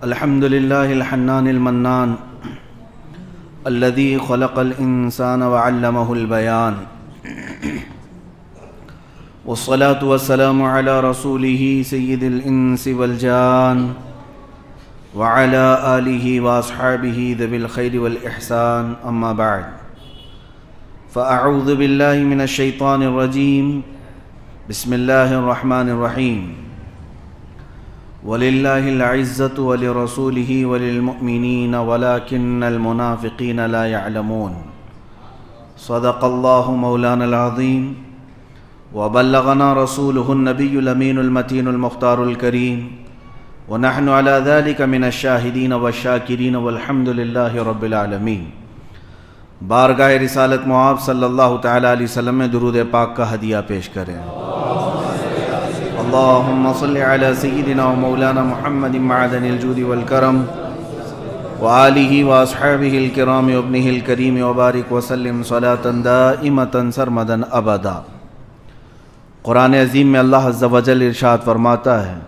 الحمد لله الحنان المنان الذي خلق الإنسان وعلمه البيان والصلاة والسلام على رسوله سيد الإنس والجان وعلى آله وأصحابه ذوي الخير والإحسان أما بعد فأعوذ بالله من الشيطان الرجيم بسم الله الرحمن الرحيم وَلِلَّهِ الْعِزَّةُ وَلِرَسُولِهِ وَلِلْمُؤْمِنِينَ وَلَكِنَّ الْمُنَافِقِينَ لَا يَعْلَمُونَ صدق الله مولانا العظيم وبلغنا رسوله النبي الأمين المتين المختار الكريم ونحن على ذلك من الشاهدين والشاكرين والحمد لله رب العالمين۔ بارگاہ رسالت معاب صلی اللہ تعالیٰ علیہ وسلم میں درود پاک کا ہدیہ پیش کریں۔ اللہم صل علی سیدنا و مولانا محمد معدن الجود والکرم وآلہ واصحابہ الکرام وابنہ الکریم وبارک وسلم صلاة دائمة سرمدا ابدا۔ قرآن عظیم میں اللہ عز و جل ارشاد فرماتا ہے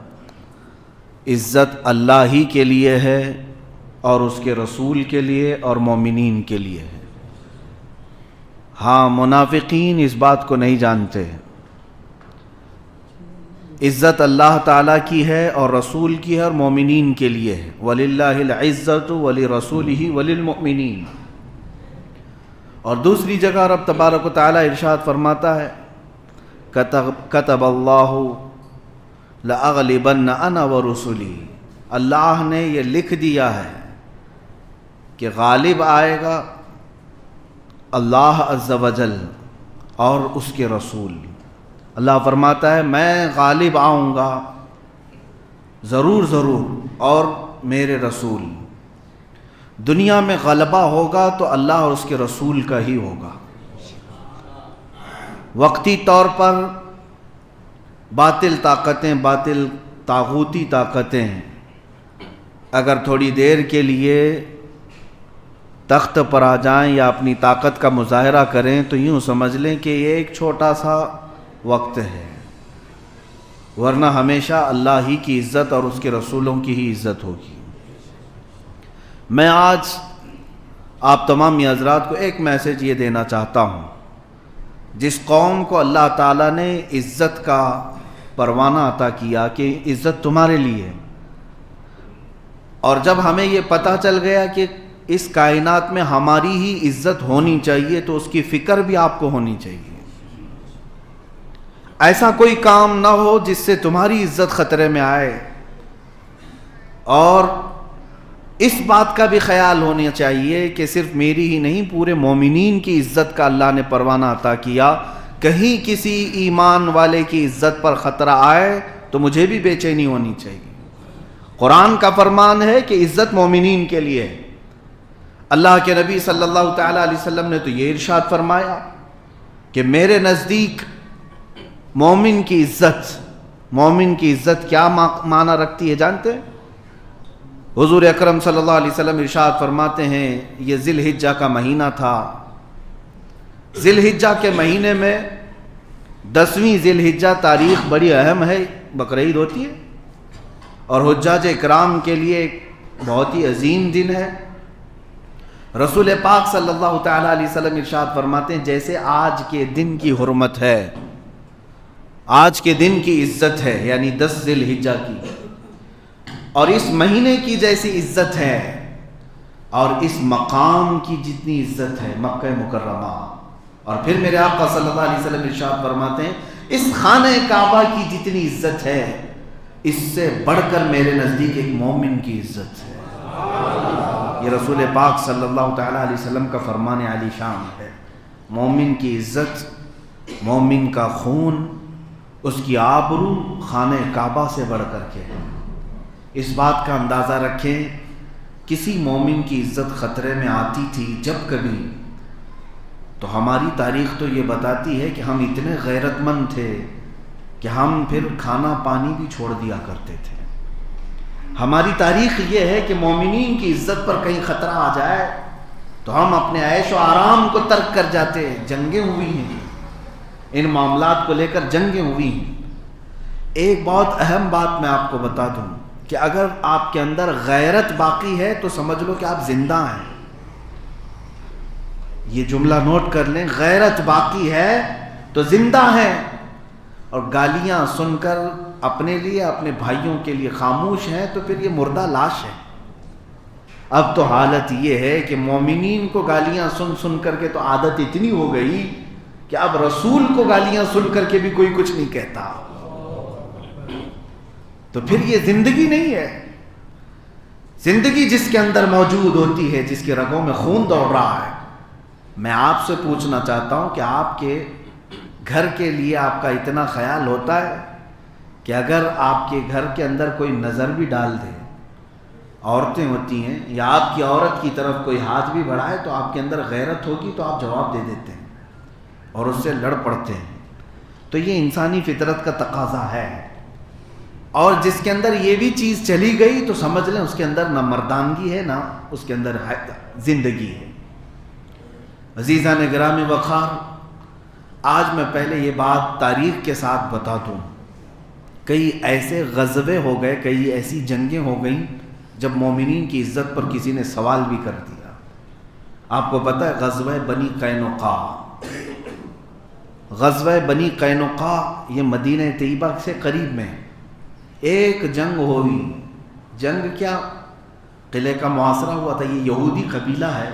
عزت اللہ ہی کے لیے ہے اور اس کے رسول کے لیے اور مومنین کے لیے ہے۔ ہاں، منافقین اس بات کو نہیں جانتے۔ عزت اللہ تعالیٰ کی ہے اور رسول کی ہے اور مومنین کے لیے ہے۔ وَلِلَّهِ الْعِزَّةُ وَلِرَسُولِهِ وَلِلْمُؤْمِنِينَ۔ اور دوسری جگہ رب تبارک و تعالیٰ ارشاد فرماتا ہے كَتَبَ اللَّهُ لَأَغْلِبَنَّ أَنَا وَرُسُلِي۔ اللہ نے یہ لکھ دیا ہے کہ غالب آئے گا اللہ عز و جل اور اس کے رسول۔ اللہ فرماتا ہے میں غالب آؤں گا ضرور اور میرے رسول۔ دنیا میں غلبہ ہوگا تو اللہ اور اس کے رسول کا ہی ہوگا۔ وقتی طور پر باطل طاقتیں، باطل طاغوتی طاقتیں اگر تھوڑی دیر کے لیے تخت پر آ جائیں یا اپنی طاقت کا مظاہرہ کریں تو یوں سمجھ لیں کہ یہ ایک چھوٹا سا وقت ہے، ورنہ ہمیشہ اللہ ہی کی عزت اور اس کے رسولوں کی ہی عزت ہوگی۔ میں آج آپ تمام حضرات کو ایک میسج یہ دینا چاہتا ہوں، جس قوم کو اللہ تعالیٰ نے عزت کا پروانہ عطا کیا کہ عزت تمہارے لیے، اور جب ہمیں یہ پتہ چل گیا کہ اس کائنات میں ہماری ہی عزت ہونی چاہیے تو اس کی فکر بھی آپ کو ہونی چاہیے۔ ایسا کوئی کام نہ ہو جس سے تمہاری عزت خطرے میں آئے، اور اس بات کا بھی خیال ہونا چاہیے کہ صرف میری ہی نہیں پورے مومنین کی عزت کا اللہ نے پروانہ عطا کیا۔ کہیں کسی ایمان والے کی عزت پر خطرہ آئے تو مجھے بھی بے چینی ہونی چاہیے۔ قرآن کا فرمان ہے کہ عزت مومنین کے لیے ہے۔ اللہ کے نبی صلی اللہ تعالیٰ علیہ وسلم نے تو یہ ارشاد فرمایا کہ میرے نزدیک مومن کی عزت کیا معنی رکھتی ہے جانتے ہیں؟ حضور اکرم صلی اللہ علیہ وسلم ارشاد فرماتے ہیں یہ ذی الحجہ کا مہینہ تھا۔ ذی الحجہ کے مہینے میں 10ویں ذی الحجہ تاریخ بڑی اہم ہے، بقرعید ہوتی ہے اور حجاج اکرام کے لیے ایک بہت ہی عظیم دن ہے۔ رسول پاک صلی اللہ تعالیٰ علیہ وسلم ارشاد فرماتے ہیں جیسے آج کے دن کی حرمت ہے، آج کے دن کی عزت ہے، یعنی 10 ذی الحجہ کی، اور اس مہینے کی جیسی عزت ہے اور اس مقام کی جتنی عزت ہے مکہ مکرمہ۔ اور پھر میرے آقا صلی اللہ علیہ وسلم ارشاد فرماتے ہیں اس خانہ کعبہ کی جتنی عزت ہے اس سے بڑھ کر میرے نزدیک ایک مومن کی عزت ہے۔ یہ رسول پاک صلی اللہ تعالیٰ علیہ وسلم کا فرمان عالی شان ہے۔ مومن کی عزت، مومن کا خون، اس کی آبرو خانہ کعبہ سے بڑھ کر کے ہے۔ اس بات کا اندازہ رکھیں کسی مومن کی عزت خطرے میں آتی تھی جب کبھی تو ہماری تاریخ تو یہ بتاتی ہے کہ ہم اتنے غیرت مند تھے کہ ہم پھر کھانا پانی بھی چھوڑ دیا کرتے تھے۔ ہماری تاریخ یہ ہے کہ مومنین کی عزت پر کہیں خطرہ آ جائے تو ہم اپنے عیش و آرام کو ترک کر جاتے۔ جنگیں ہوئی ہیں، ان معاملات کو لے کر جنگیں ہوئی ہیں۔ ایک بہت اہم بات میں آپ کو بتا دوں، کہ اگر آپ کے اندر غیرت باقی ہے تو سمجھ لو کہ آپ زندہ ہیں. یہ جملہ نوٹ کر لیں، غیرت باقی ہے تو زندہ ہیں، اور گالیاں سن کر اپنے لیے اپنے بھائیوں کے لیے خاموش ہیں تو پھر یہ مردہ لاش ہے. اب تو حالت یہ ہے کہ مومنین کو گالیاں سن سن کر کے تو عادت اتنی ہو گئی کہ اب رسول کو گالیاں سن کر کے بھی کوئی کچھ نہیں کہتا. تو پھر یہ زندگی نہیں ہے. زندگی جس کے اندر موجود ہوتی ہے، جس کے رگوں میں خون دوڑ رہا ہے. میں آپ سے پوچھنا چاہتا ہوں کہ آپ کے گھر کے لیے آپ کا اتنا خیال ہوتا ہے کہ اگر آپ کے گھر کے اندر کوئی نظر بھی ڈال دے، عورتیں ہوتی ہیں، یا آپ کی عورت کی طرف کوئی ہاتھ بھی بڑھائے تو آپ کے اندر غیرت ہوگی تو آپ جواب دے دیتے ہیں اور اس سے لڑ پڑتے ہیں. تو یہ انسانی فطرت کا تقاضا ہے. اور جس کے اندر یہ بھی چیز چلی گئی تو سمجھ لیں اس کے اندر نہ مردانگی ہے نہ اس کے اندر زندگی ہے. عزیزان گرامی وقار، آج میں پہلے یہ بات تاریخ کے ساتھ بتا دوں. کئی ایسے غزوے ہو گئے، کئی ایسی جنگیں ہو گئیں جب مومنین کی عزت پر کسی نے سوال بھی کر دیا. آپ کو پتہ ہے غزوہ بنی قینقاع، غزوہ بنی قینقاع یہ مدینہ طیبہ سے قریب میں ایک جنگ ہوئی. جنگ کیا، قلعے کا محاصرہ ہوا تھا. یہ یہودی قبیلہ ہے.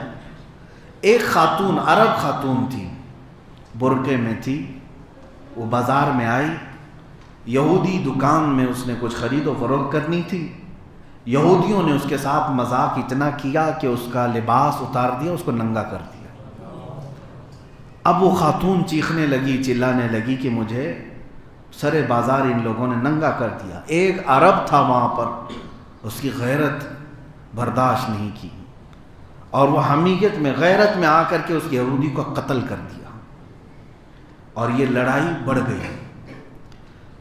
ایک خاتون، عرب خاتون تھی، برقعے میں تھی. وہ بازار میں آئی، یہودی دکان میں اس نے کچھ خرید و فروخت کرنی تھی. یہودیوں نے اس کے ساتھ مذاق اتنا کیا کہ اس کا لباس اتار دیا، اس کو ننگا کر دیا. اب وہ خاتون چیخنے لگی، چلانے لگی کہ مجھے سرے بازار ان لوگوں نے ننگا کر دیا. ایک عرب تھا وہاں پر، اس کی غیرت برداشت نہیں کی اور وہ حمیت میں، غیرت میں آ کر کے اس یہودی کو قتل کر دیا. اور یہ لڑائی بڑھ گئی.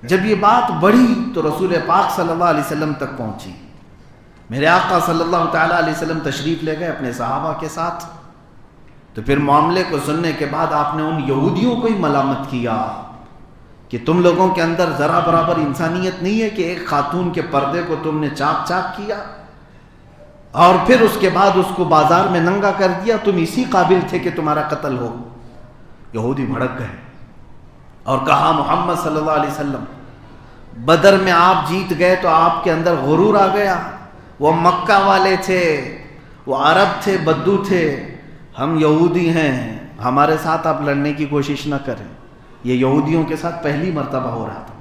جب یہ بات بڑھی تو رسول پاک صلی اللہ علیہ وسلم تک پہنچی. میرے آقا صلی اللہ تعالیٰ علیہ وسلم تشریف لے گئے اپنے صحابہ کے ساتھ. تو پھر معاملے کو سننے کے بعد آپ نے ان یہودیوں کو ہی ملامت کیا کہ تم لوگوں کے اندر ذرا برابر انسانیت نہیں ہے کہ ایک خاتون کے پردے کو تم نے چاک چاک کیا اور پھر اس کے بعد اس کو بازار میں ننگا کر دیا. تم اسی قابل تھے کہ تمہارا قتل ہو. یہودی بھڑک گئے اور کہا محمد صلی اللہ علیہ وسلم، بدر میں آپ جیت گئے تو آپ کے اندر غرور آ گیا. وہ مکہ والے تھے، وہ عرب تھے، بدو تھے، ہم یہودی ہیں، ہمارے ساتھ آپ لڑنے کی کوشش نہ کریں. یہ یہودیوں کے ساتھ پہلی مرتبہ ہو رہا تھا.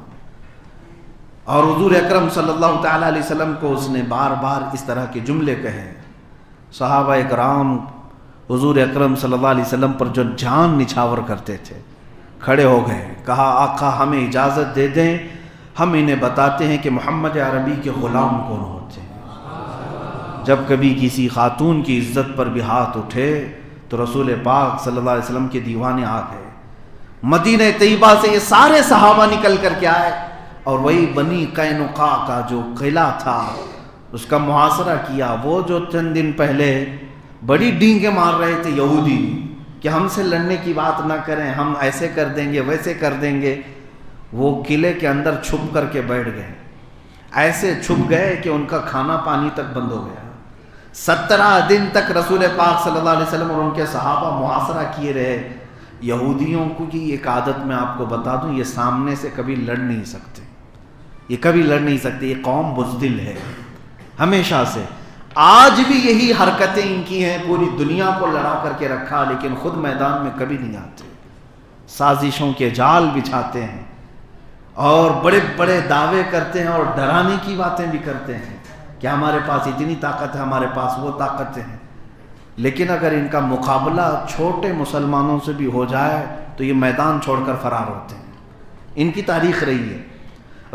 اور حضور اکرم صلی اللہ تعالیٰ علیہ وسلم کو اس نے بار بار اس طرح کے جملے کہے. صحابہ اکرام حضور اکرم صلی اللہ علیہ وسلم پر جو جان نچھاور کرتے تھے کھڑے ہو گئے. کہا آقا ہمیں اجازت دے دیں، ہم انہیں بتاتے ہیں کہ محمد عربی کے غلام کون ہوتے ہیں. جب کبھی کسی خاتون کی عزت پر بھی ہاتھ اٹھے تو رسول پاک صلی اللہ علیہ وسلم کے دیوانے آ گئے. مدینہ طیبہ سے یہ سارے صحابہ نکل کر کے آئے اور وہی بنی قینقاع کا جو قلعہ تھا اس کا محاصرہ کیا. وہ جو چند دن پہلے بڑی ڈینگیں مار رہے تھے یہودی کہ ہم سے لڑنے کی بات نہ کریں، ہم ایسے کر دیں گے ویسے کر دیں گے، وہ قلعے کے اندر چھپ کر کے بیٹھ گئے. ایسے چھپ گئے کہ ان کا کھانا پانی تک بند ہو گیا. 17 دن تک رسول پاک صلی اللہ علیہ وسلم اور ان کے صحابہ محاصرہ کیے رہے. یہودیوں کی ایک عادت میں آپ کو بتا دوں، یہ سامنے سے کبھی لڑ نہیں سکتے، یہ کبھی لڑ نہیں سکتے. یہ قوم بزدل ہے ہمیشہ سے. آج بھی یہی حرکتیں ان کی ہیں، پوری دنیا کو لڑا کر کے رکھا لیکن خود میدان میں کبھی نہیں آتے. سازشوں کے جال بچھاتے ہیں اور بڑے بڑے دعوے کرتے ہیں اور ڈرانے کی باتیں بھی کرتے ہیں کہ ہمارے پاس اتنی طاقت ہے، ہمارے پاس وہ طاقتیں ہیں. لیکن اگر ان کا مقابلہ چھوٹے مسلمانوں سے بھی ہو جائے تو یہ میدان چھوڑ کر فرار ہوتے ہیں. ان کی تاریخ رہی ہے.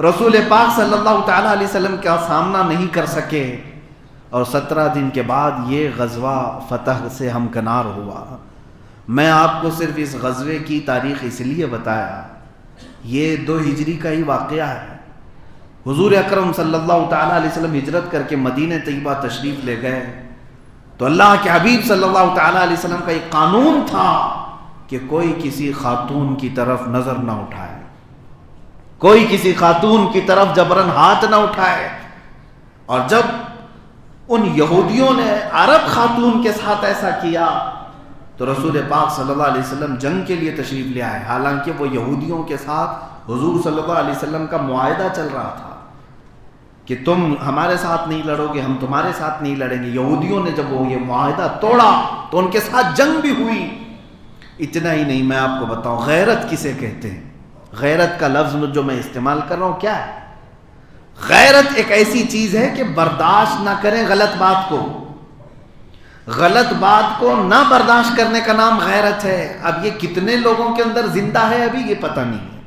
رسول پاک صلی اللہ تعالیٰ علیہ وسلم کا سامنا نہیں کر سکے اور 17 دن کے بعد یہ غزوہ فتح سے ہمکنار ہوا. میں آپ کو صرف اس غزوے کی تاریخ اس لیے بتایا، یہ 2 ہجری کا ہی واقعہ ہے. حضور اکرم صلی اللہ تعالیٰ علیہ وسلم ہجرت کر کے مدینہ طیبہ تشریف لے گئے تو اللہ کے حبیب صلی اللہ تعالیٰ علیہ وسلم کا ایک قانون تھا کہ کوئی کسی خاتون کی طرف نظر نہ اٹھائے، کوئی کسی خاتون کی طرف جبراً ہاتھ نہ اٹھائے. اور جب ان یہودیوں نے عرب خاتون کے ساتھ ایسا کیا تو رسول پاک صلی اللہ علیہ وسلم جنگ کے لیے تشریف لے آئے، حالانکہ وہ یہودیوں کے ساتھ حضور صلی اللہ علیہ وسلم کا معاہدہ چل رہا تھا کہ تم ہمارے ساتھ نہیں لڑو گے، ہم تمہارے ساتھ نہیں لڑیں گے۔ یہودیوں نے جب وہ یہ معاہدہ توڑا تو ان کے ساتھ جنگ بھی ہوئی۔ اتنا ہی نہیں، میں آپ کو بتاؤں غیرت کسے کہتے ہیں۔ غیرت کا لفظ جو میں استعمال کر رہا ہوں کیا ہے؟ غیرت ایک ایسی چیز ہے کہ برداشت نہ کریں غلط بات کو، غلط بات کو نہ برداشت کرنے کا نام غیرت ہے۔ اب یہ کتنے لوگوں کے اندر زندہ ہے ابھی یہ پتہ نہیں ہے۔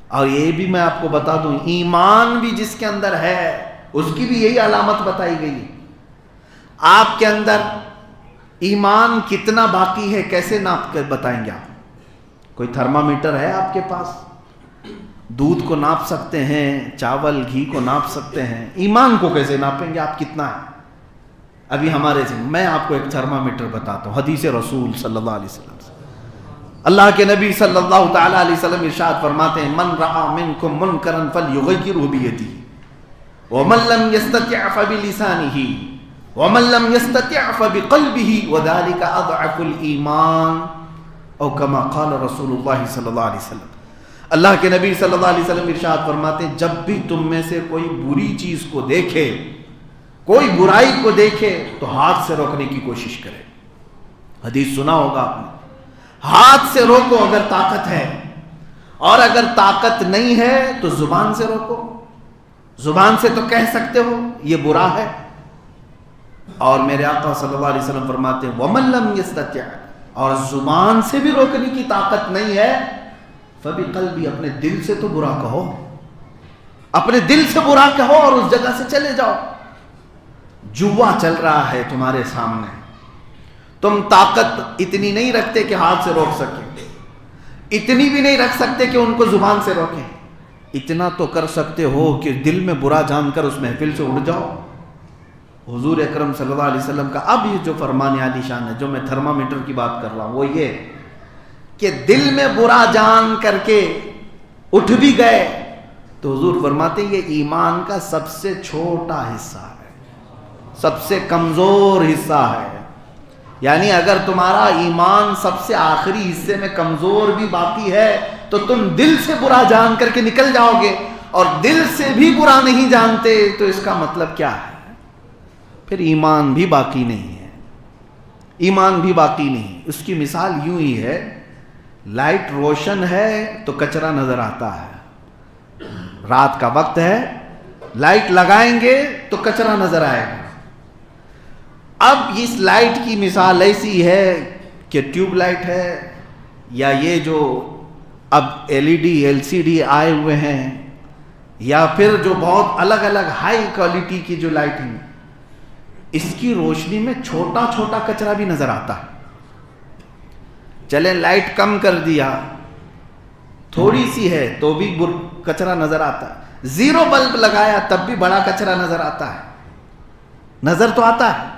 اور یہ بھی میں آپ کو بتا دوں، ایمان بھی جس کے اندر ہے اس کی بھی یہی علامت بتائی گئی ہے۔ آپ کے اندر ایمان کتنا باقی ہے کیسے ناپ کر بتائیں گے آپ؟ کوئی تھرمامیٹر ہے آپ کے پاس؟ دودھ کو ناپ سکتے ہیں، چاول گھی کو ناپ سکتے ہیں، ایمان کو کیسے ناپیں گے آپ کتنا ہے؟ ابھی ہمارے سے میں آپ کو ایک تھرمامیٹر بتاتا ہوں حدیث رسول صلی اللہ علیہ وسلم سے۔ اللہ کے نبی صلی اللہ تعالی علیہ وسلم ارشاد فرماتے ہیں، من رأى منکم منکرا فلیغیرہ بیدہ ومن لم یستطع فبلسانہ ومن لم یستطع فبقلبہ وذلک اضعف الایمان او کما قال رسول اللہ صلی اللہ علیہ وسلم۔ اللہ کے نبی صلی اللہ علیہ وسلم ارشاد فرماتے ہیں، جب بھی تم میں سے کوئی بری چیز کو دیکھے، کوئی برائی کو دیکھے تو ہاتھ سے روکنے کی کوشش کرے۔ حدیث سنا ہوگا آپ نے، ہاتھ سے روکو اگر طاقت ہے، اور اگر طاقت نہیں ہے تو زبان سے روکو۔ زبان سے تو کہہ سکتے ہو یہ برا ہے، اور میرے آقا صلی اللہ علیہ وسلم فرماتے ہیں وَمَن لَمْ يَسْتَطِعْ، اور زبان سے بھی روکنے کی طاقت نہیں ہے فَبِقَلْبِهِ، اپنے دل سے تو برا کہو، اپنے دل سے برا کہو اور اس جگہ سے چلے جاؤ۔ جوا چل رہا ہے تمہارے سامنے، تم طاقت اتنی نہیں رکھتے کہ ہاتھ سے روک سکیں، اتنی بھی نہیں رکھ سکتے کہ ان کو زبان سے روکیں، اتنا تو کر سکتے ہو کہ دل میں برا جان کر اس محفل سے اٹھ جاؤ۔ حضور اکرم صلی اللہ علیہ وسلم کا اب یہ جو فرمان عالی شان ہے، جو میں تھرمامیٹر کی بات کر رہا ہوں، وہ یہ کہ دل میں برا جان کر کے اٹھ بھی گئے تو حضور فرماتے ہیں یہ ایمان کا سب سے چھوٹا حصہ ہے، سب سے کمزور حصہ ہے۔ یعنی اگر تمہارا ایمان سب سے آخری حصے میں کمزور بھی باقی ہے تو تم دل سے برا جان کر کے نکل جاؤ گے، اور دل سے بھی برا نہیں جانتے تو اس کا مطلب کیا ہے؟ پھر ایمان بھی باقی نہیں ہے، ایمان بھی باقی نہیں۔ اس کی مثال یوں ہی ہے، لائٹ روشن ہے تو کچرا نظر آتا ہے، رات کا وقت ہے لائٹ لگائیں گے تو کچرا نظر آئے گا۔ اب اس لائٹ کی مثال ایسی ہے کہ ٹیوب لائٹ ہے، یا یہ جو اب LCD آئے ہوئے ہیں، یا پھر جو بہت الگ الگ ہائی کوالٹی کی جو لائٹ ہیں، اس کی روشنی میں چھوٹا چھوٹا کچرا بھی نظر آتا ہے۔ چلیں لائٹ کم کر دیا، تھوڑی سی ہے تو بھی کچرا نظر آتا ہے، زیرو بلب لگایا تب بھی بڑا کچرا نظر آتا ہے، نظر تو آتا ہے،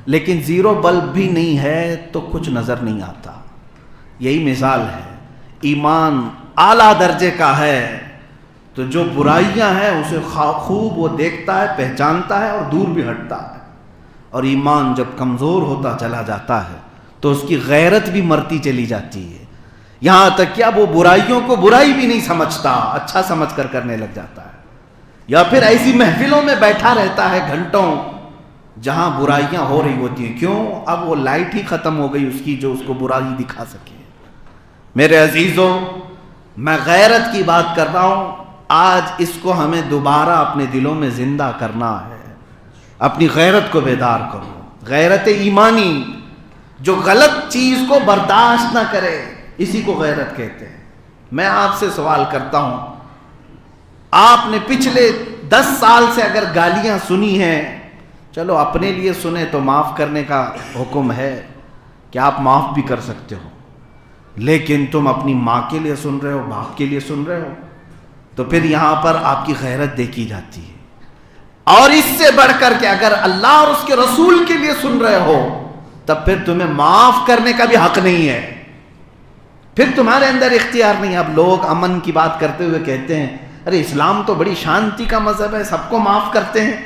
لیکن زیرو بلب بھی نہیں ہے تو کچھ نظر نہیں آتا۔ یہی مثال ہے، ایمان اعلیٰ درجے کا ہے تو جو برائیاں ہیں اسے خوب وہ دیکھتا ہے، پہچانتا ہے اور دور بھی ہٹتا ہے، اور ایمان جب کمزور ہوتا چلا جاتا ہے تو اس کی غیرت بھی مرتی چلی جاتی ہے، یہاں تک کہ اب وہ برائیوں کو برائی بھی نہیں سمجھتا، اچھا سمجھ کر کرنے لگ جاتا ہے، یا پھر ایسی محفلوں میں بیٹھا رہتا ہے گھنٹوں جہاں برائیاں ہو رہی ہوتی ہیں۔ کیوں؟ اب وہ لائٹ ہی ختم ہو گئی اس کی جو اس کو برائی دکھا سکے۔ میرے عزیزوں، میں غیرت کی بات کر رہا ہوں، آج اس کو ہمیں دوبارہ اپنے دلوں میں زندہ کرنا ہے، اپنی غیرت کو بیدار کرو۔ غیرت ایمانی، جو غلط چیز کو برداشت نہ کرے، اسی کو غیرت کہتے ہیں۔ میں آپ سے سوال کرتا ہوں، آپ نے پچھلے 10 سال سے اگر گالیاں سنی ہیں، چلو اپنے لیے سنیں تو معاف کرنے کا حکم ہے کہ آپ معاف بھی کر سکتے ہو، لیکن تم اپنی ماں کے لیے سن رہے ہو، باپ کے لیے سن رہے ہو، تو پھر یہاں پر آپ کی غیرت دیکھی جاتی ہے۔ اور اس سے بڑھ کر کے اگر اللہ اور اس کے رسول کے لیے سن رہے ہو، تب پھر تمہیں معاف کرنے کا بھی حق نہیں ہے، پھر تمہارے اندر اختیار نہیں ہے۔ اب لوگ امن کی بات کرتے ہوئے کہتے ہیں ارے اسلام تو بڑی شانتی کا مذہب ہے، سب کو معاف کرتے ہیں،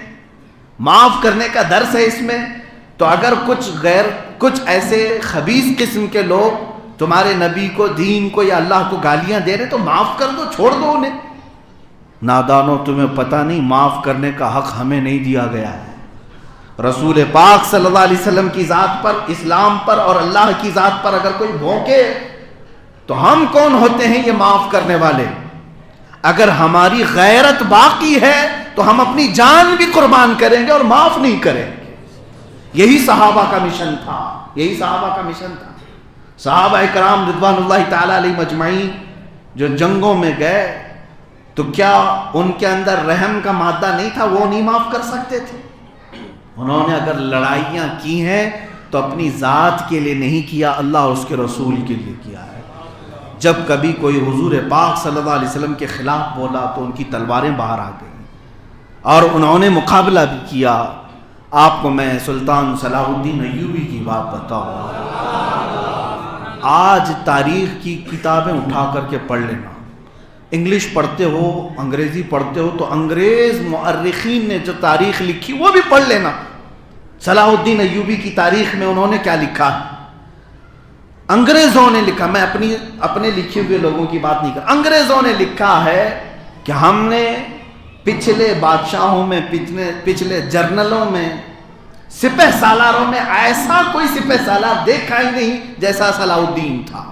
معاف کرنے کا درس ہے اس میں. تو اگر کچھ ایسے خبیث قسم کے لوگ تمہارے نبی کو، دین کو یا اللہ کو گالیاں دے رہے تو معاف کر دو، چھوڑ دو انہیں. نادانو، تمہیں پتہ نہیں معاف کرنے کا حق ہمیں نہیں دیا گیا ہے. رسول پاک صلی اللہ علیہ وسلم کی ذات پر، اسلام پر اور اللہ کی ذات پر اگر کوئی بھونکے تو ہم کون ہوتے ہیں یہ معاف کرنے والے؟ اگر ہماری غیرت باقی ہے تو ہم اپنی جان بھی قربان کریں گے اور معاف نہیں کریں گے. یہی صحابہ کا مشن تھا، یہی صحابہ کا مشن تھا. صحابہ کرام رضوان اللہ تعالی علیہ مجمعین جو جنگوں میں گئے تو کیا ان کے اندر رحم کا مادہ نہیں تھا؟ وہ نہیں معاف کر سکتے تھے؟ انہوں نے اگر لڑائیاں کی ہیں تو اپنی ذات کے لیے نہیں کیا، اللہ اور اس کے رسول کے لیے کیا ہے. جب کبھی کوئی حضور پاک صلی اللہ علیہ وسلم کے خلاف بولا تو ان کی تلواریں باہر آ گئیں اور انہوں نے مقابلہ بھی کیا. آپ کو میں سلطان صلاح الدین ایوبی کی بات بتاؤں. آج تاریخ کی کتابیں اٹھا کر کے پڑھ لینا، انگلش پڑھتے ہو، انگریزی پڑھتے ہو تو انگریز مؤرخین نے جو تاریخ لکھی وہ بھی پڑھ لینا. صلاح الدین ایوبی کی تاریخ میں انہوں نے کیا لکھا ہے؟ انگریزوں نے لکھا، میں اپنے لکھے ہوئے لوگوں کی بات نہیں کر، انگریزوں نے لکھا ہے کہ ہم نے پچھلے بادشاہوں میں، پچھلے جرنلوں میں، سپہ سالاروں میں ایسا کوئی سپہ سالار دیکھا ہی نہیں جیسا صلاح الدین تھا.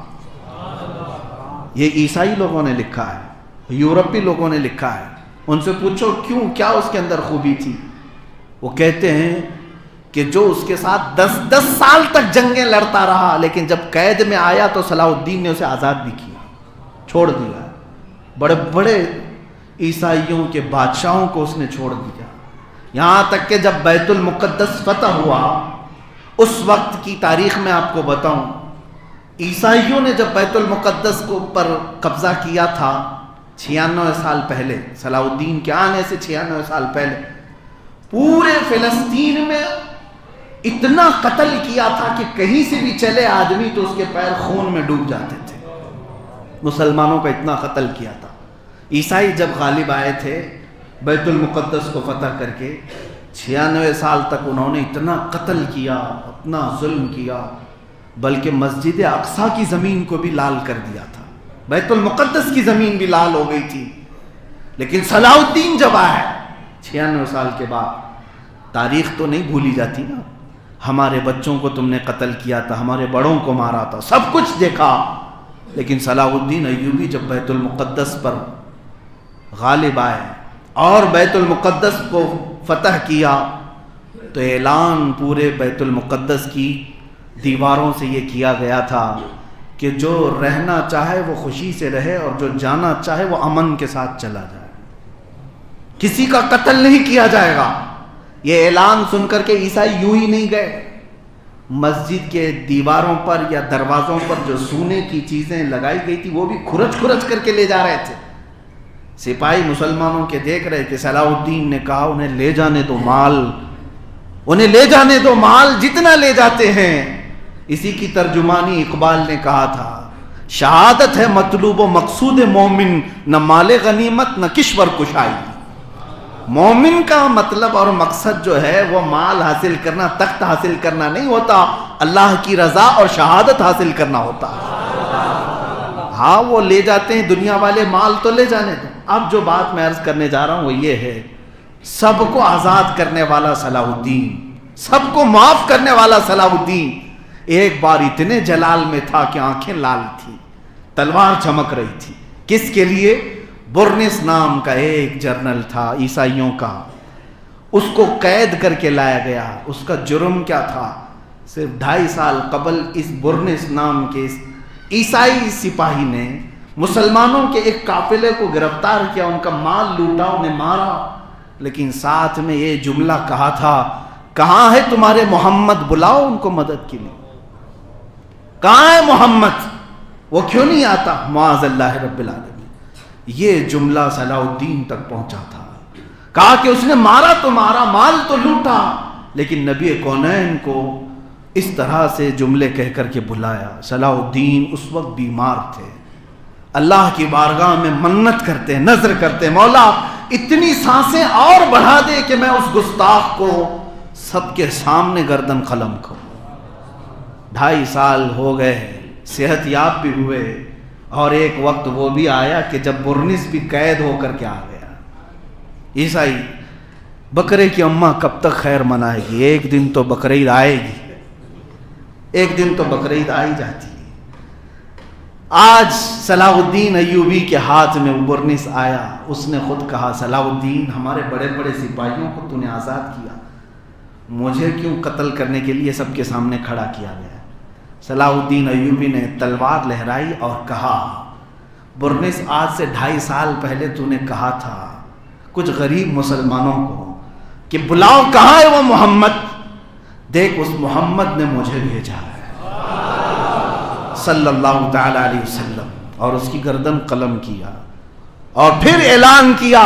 یہ عیسائی لوگوں نے لکھا ہے، یورپی لوگوں نے لکھا ہے. ان سے پوچھو کیوں، کیا اس کے اندر خوبی تھی؟ وہ کہتے ہیں کہ جو اس کے ساتھ 10 سال تک جنگیں لڑتا رہا، لیکن جب قید میں آیا تو صلاح الدین نے اسے آزاد بھی کیا، چھوڑ دیا. بڑے بڑے عیسائیوں کے بادشاہوں کو اس نے چھوڑ دیا. یہاں تک کہ جب بیت المقدس فتح ہوا، اس وقت کی تاریخ میں آپ کو بتاؤں، عیسائیوں نے جب بیت المقدس کو پر قبضہ کیا تھا 96 سال پہلے، صلاح الدین کے آنے سے 96 سال پہلے، پورے فلسطین میں اتنا قتل کیا تھا کہ کہیں سے بھی چلے آدمی تو اس کے پیر خون میں ڈوب جاتے تھے. مسلمانوں کا اتنا قتل کیا تھا. عیسائی جب غالب آئے تھے بیت المقدس کو فتح کر کے، 96 سال تک انہوں نے اتنا قتل کیا، اتنا ظلم کیا، بلکہ مسجد اقصیٰ کی زمین کو بھی لال کر دیا تھا. بیت المقدس کی زمین بھی لال ہو گئی تھی. لیکن صلاح الدین جب آئے 96 سال کے بعد، تاریخ تو نہیں بھولی جاتی نا. ہمارے بچوں کو تم نے قتل کیا تھا، ہمارے بڑوں کو مارا تھا، سب کچھ دیکھا. لیکن صلاح الدین ایوبی جب بیت المقدس پر غالب آئے اور بیت المقدس کو فتح کیا تو اعلان پورے بیت المقدس کی دیواروں سے یہ کیا گیا تھا کہ جو رہنا چاہے وہ خوشی سے رہے اور جو جانا چاہے وہ امن کے ساتھ چلا جائے، کسی کا قتل نہیں کیا جائے گا. یہ اعلان سن کر کے عیسائی یوں ہی نہیں گئے. مسجد کے دیواروں پر یا دروازوں پر جو سونے کی چیزیں لگائی گئی تھی وہ بھی کھرچ کھرچ کر کے لے جا رہے تھے. سپاہی مسلمانوں کے دیکھ رہے تھے. صلاح الدین نے کہا انہیں لے جانے دو مال، انہیں لے جانے دو مال، جتنا لے جاتے ہیں. اسی کی ترجمانی اقبال نے کہا تھا، شہادت ہے مطلوب و مقصود مومن، نہ مال غنیمت نہ کشور کشائی. مومن کا مطلب اور مقصد جو ہے وہ مال حاصل کرنا، تخت حاصل کرنا نہیں ہوتا، اللہ کی رضا اور شہادت حاصل کرنا ہوتا. ہاں وہ لے جاتے ہیں دنیا والے، مال تو لے جانے دو. اب جو بات میں عرض کرنے جا رہا ہوں وہ یہ ہے، سب کو آزاد کرنے والا صلاح الدین، سب کو معاف کرنے والا صلاح الدین ایک بار اتنے جلال میں تھا کہ آنکھیں لال تھی، تلوار چمک رہی تھی. کس کے لیے؟ برنس نام کا ایک جرنل تھا عیسائیوں کا، اس کو قید کر کے لایا گیا. اس کا جرم کیا تھا؟ صرف 2.5 سال قبل اس برنس نام کے اس عیسائی سپاہی نے مسلمانوں کے ایک قافلے کو گرفتار کیا، ان کا مال لوٹا، انہیں مارا، لیکن ساتھ میں یہ جملہ کہا تھا، کہاں ہے تمہارے محمد، بلاؤ ان کو مدد کے لیے. کہاں ہے محمد، وہ کیوں نہیں آتا؟ معاذ اللہ رب العالمین. یہ جملہ صلاح الدین تک پہنچا تھا. کہا کہ اس نے مارا تو مارا، مال تو لوٹا، لیکن نبی کونین کو اس طرح سے جملے کہہ کر کے بلایا. صلاح الدین اس وقت بیمار تھے اللہ کی بارگاہ میں منت کرتے ہیں، نذر کرتے ہیں، مولا اتنی سانسیں اور بڑھا دے کہ میں اس گستاخ کو سب کے سامنے گردن قلم کروں۔ 2.5 سال ہو گئے، صحت یاب بھی ہوئے، اور ایک وقت وہ بھی آیا کہ جب برنس بھی قید ہو کر کے آ گیا۔ عیسائی بکرے کی اماں کب تک خیر منائے گی؟ ایک دن تو بقرعید آئے گی، ایک دن تو بقرعید آ ہی جاتی ہے۔ آج صلاح الدین ایوبی کے ہاتھ میں وہ برنس آیا، اس نے خود کہا صلاح الدین ہمارے بڑے بڑے سپاہیوں کو تو نے آزاد کیا، مجھے کیوں قتل کرنے کے لیے سب کے سامنے کھڑا کیا گیا؟ صلاح الدین ایوبی نے تلوار لہرائی اور کہا برنس آج سے 2.5 سال پہلے تو نے کہا تھا کچھ غریب مسلمانوں کو کہ بلاؤ کہاں ہے وہ محمد، دیکھ اس محمد نے مجھے بھیجا ہے صلی اللہ تعالی علیہ وسلم، اور اس کی گردن قلم کیا، اور پھر اعلان کیا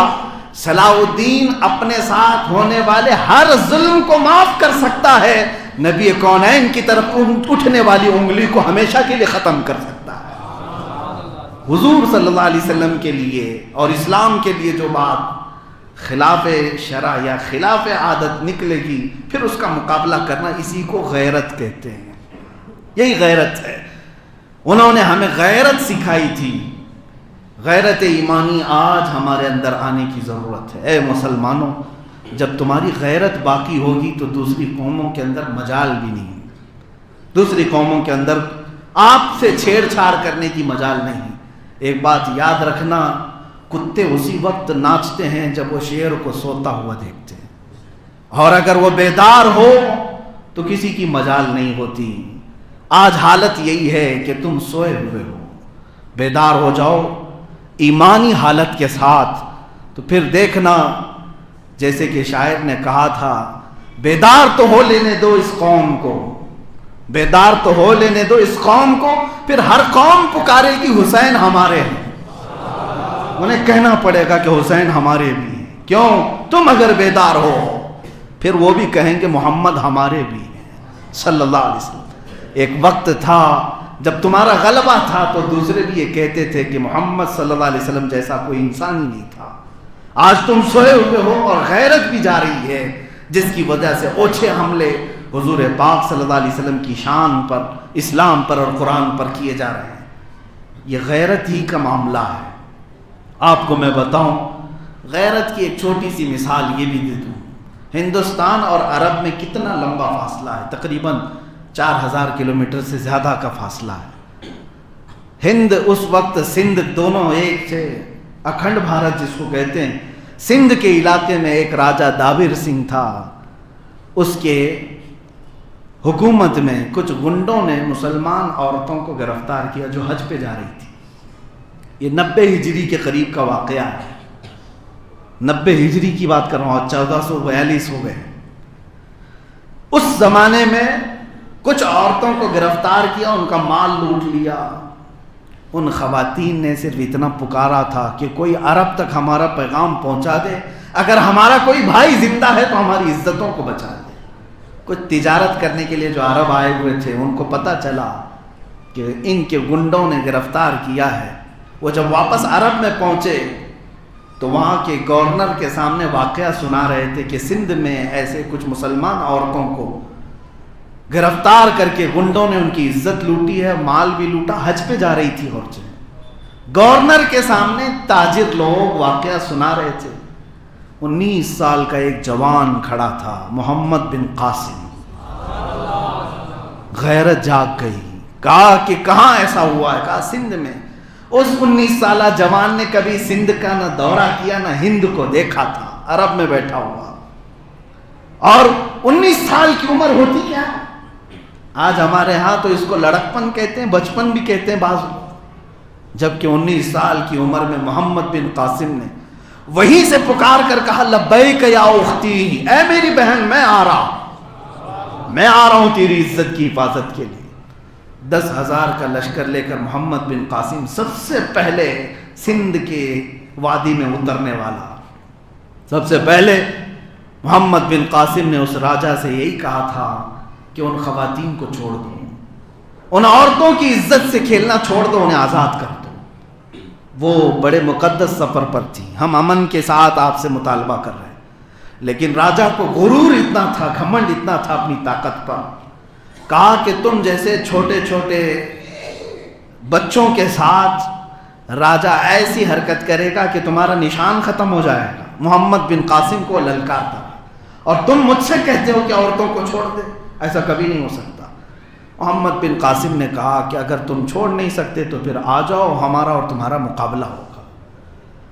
صلاح الدین اپنے ساتھ ہونے والے ہر ظلم کو معاف کر سکتا ہے، نبی کونین کی طرف اٹھنے والی انگلی کو ہمیشہ کے لیے ختم کر سکتا ہے۔ حضور صلی اللہ علیہ وسلم کے لیے اور اسلام کے لیے جو بات خلاف شرع یا خلاف عادت نکلے گی، پھر اس کا مقابلہ کرنا، اسی کو غیرت کہتے ہیں۔ یہی غیرت ہے، انہوں نے ہمیں غیرت سکھائی تھی۔ غیرت ایمانی آج ہمارے اندر آنے کی ضرورت ہے۔ اے مسلمانوں، جب تمہاری غیرت باقی ہوگی تو دوسری قوموں کے اندر مجال بھی نہیں، دوسری قوموں کے اندر آپ سے چھیڑ چھاڑ کرنے کی مجال نہیں۔ ایک بات یاد رکھنا، کتے اسی وقت ناچتے ہیں جب وہ شیر کو سوتا ہوا دیکھتے ہیں، اور اگر وہ بیدار ہو تو کسی کی مجال نہیں ہوتی۔ آج حالت یہی ہے کہ تم سوئے ہوئے ہو، بیدار ہو جاؤ ایمانی حالت کے ساتھ، تو پھر دیکھنا جیسے کہ شاعر نے کہا تھا بیدار تو ہو لینے دو اس قوم کو، بیدار تو ہو لینے دو اس قوم کو، پھر ہر قوم پکارے گی حسین ہمارے ہیں، انہیں کہنا پڑے گا کہ حسین ہمارے بھی ہیں۔ کیوں؟ تم اگر بیدار ہو پھر وہ بھی کہیں گے محمد ہمارے بھی ہیں صلی اللہ علیہ وسلم۔ ایک وقت تھا جب تمہارا غلبہ تھا تو دوسرے بھی یہ کہتے تھے کہ محمد صلی اللہ علیہ وسلم جیسا کوئی انسان ہی نہیں تھا۔ آج تم سوئے ہوئے ہو اور غیرت بھی جا رہی ہے، جس کی وجہ سے اوچھے حملے حضور پاک صلی اللہ علیہ وسلم کی شان پر، اسلام پر اور قرآن پر کیے جا رہے ہیں۔ یہ غیرت ہی کا معاملہ ہے۔ آپ کو میں بتاؤں، غیرت کی ایک چھوٹی سی مثال یہ بھی دے دوں۔ ہندوستان اور عرب میں کتنا لمبا فاصلہ ہے؟ تقریباً 4000 کلومیٹر سے زیادہ کا فاصلہ ہے۔ ہند اس وقت سندھ دونوں ایک تھے، اکھنڈ بھارت جس کو کہتے ہیں۔ سندھ کے علاقے میں ایک راجہ دابر سنگھ تھا، اس کے حکومت میں کچھ گنڈوں نے مسلمان عورتوں کو گرفتار کیا جو حج پہ جا رہی تھی۔ یہ 90 ہجری کے قریب کا واقعہ ہے، 90 ہجری کی بات کر رہا ہوں، 1442 ہو گئے۔ اس زمانے میں کچھ عورتوں کو گرفتار کیا، ان کا مال لوٹ لیا۔ ان خواتین نے صرف اتنا پکارا تھا کہ کوئی عرب تک ہمارا پیغام پہنچا دے، اگر ہمارا کوئی بھائی زندہ ہے تو ہماری عزتوں کو بچا دے۔ کچھ تجارت کرنے کے لیے جو عرب آئے ہوئے تھے ان کو پتہ چلا کہ ان کے گنڈوں نے گرفتار کیا ہے۔ وہ جب واپس عرب میں پہنچے تو وہاں کے گورنر کے سامنے واقعہ سنا رہے تھے کہ سندھ میں ایسے کچھ مسلمان عورتوں کو گرفتار کر کے گنڈوں نے ان کی عزت لوٹی ہے، مال بھی لوٹا، حج پہ جا رہی تھی عورتیں۔ گورنر کے سامنے تاجر لوگ واقعہ سنا رہے تھے۔ 19 سال کا ایک جوان کھڑا تھا، محمد بن قاسم۔ غیرت جاگ گئی، کہا کہ کہاں ایسا ہوا ہے؟ کہا سندھ میں۔ اس 19 سالہ جوان نے کبھی سندھ کا نہ دورہ کیا نہ ہند کو دیکھا تھا، عرب میں بیٹھا ہوا، اور 19 سال کی عمر ہوتی کیا؟ آج ہمارے ہاں تو اس کو لڑکپن کہتے ہیں، بچپن بھی کہتے ہیں بعض، جبکہ 19 سال کی عمر میں محمد بن قاسم نے وہیں سے پکار کر کہا لبیک یا اختی، اے میری بہن میں آ رہا ہوں تیری عزت کی حفاظت کے لیے۔ 10,000 کا لشکر لے کر محمد بن قاسم سب سے پہلے سندھ کے وادی میں اترنے والا۔ سب سے پہلے محمد بن قاسم نے اس راجہ سے یہی کہا تھا کہ ان خواتین کو چھوڑ دو، ان عورتوں کی عزت سے کھیلنا چھوڑ دو، انہیں آزاد کر دو۔ وہ بڑے مقدس سفر پر تھی، ہم امن کے ساتھ آپ سے مطالبہ کر رہے ہیں، لیکن راجا کو غرور اتنا تھا، گھمنڈ اتنا تھا اپنی طاقت پر، کہا کہ تم جیسے چھوٹے چھوٹے بچوں کے ساتھ راجا ایسی حرکت کرے گا کہ تمہارا نشان ختم ہو جائے گا۔ محمد بن قاسم کو للکارتا، اور تم مجھ سے کہتے ہو کہ عورتوں کو چھوڑ دے، ایسا کبھی نہیں ہو سکتا۔ محمد بن قاسم نے کہا کہ اگر تم چھوڑ نہیں سکتے تو پھر آ جاؤ، ہمارا اور تمہارا مقابلہ ہوگا۔